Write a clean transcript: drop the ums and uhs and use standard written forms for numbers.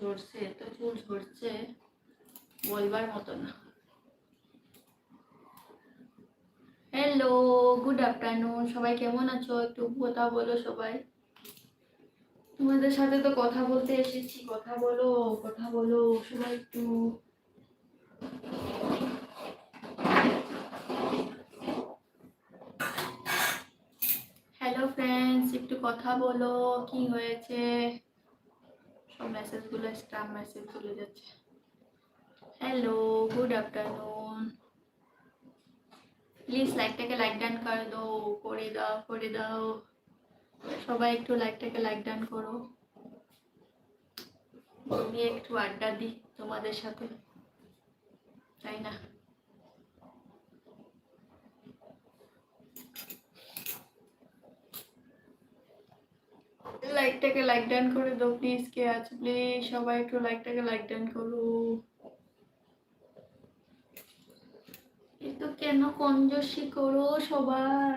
ঝরছে, এত চুল ঝরছে বলবার মতো না। হ্যালো, গুড আফটারনুন, সবাই কেমন আছো? একটু কথা বলো সবাই। তোমাদের সাথে তো কথা বলতে এসেছি, কথা বলো, কথা বলো সবাই একটু। হ্যালো ফ্রেন্ডস, একটু কথা বলো, কি হয়েছে? সব মেসেজগুলো স্ট্যাম্প মেসেজ চলে যাচ্ছে। হ্যালো, গুড আফটারনুন, প্লিজ লাইকটাকে লাইক ডান করে দাও, করে দাও, করে দাও সবাই, একটু লাইকটাকে লাইক ডান করো। আমি একটু আড্ডা দিই তোমাদের সাথে, তাই না? লাইকটাকে লাইক ডান করে দাও প্লিজ, কে আছে প্লিজ সবাই একটু লাইকটাকে লাইক ডান করো। কিন্তু কেন কঞ্জুসি করো সবাই?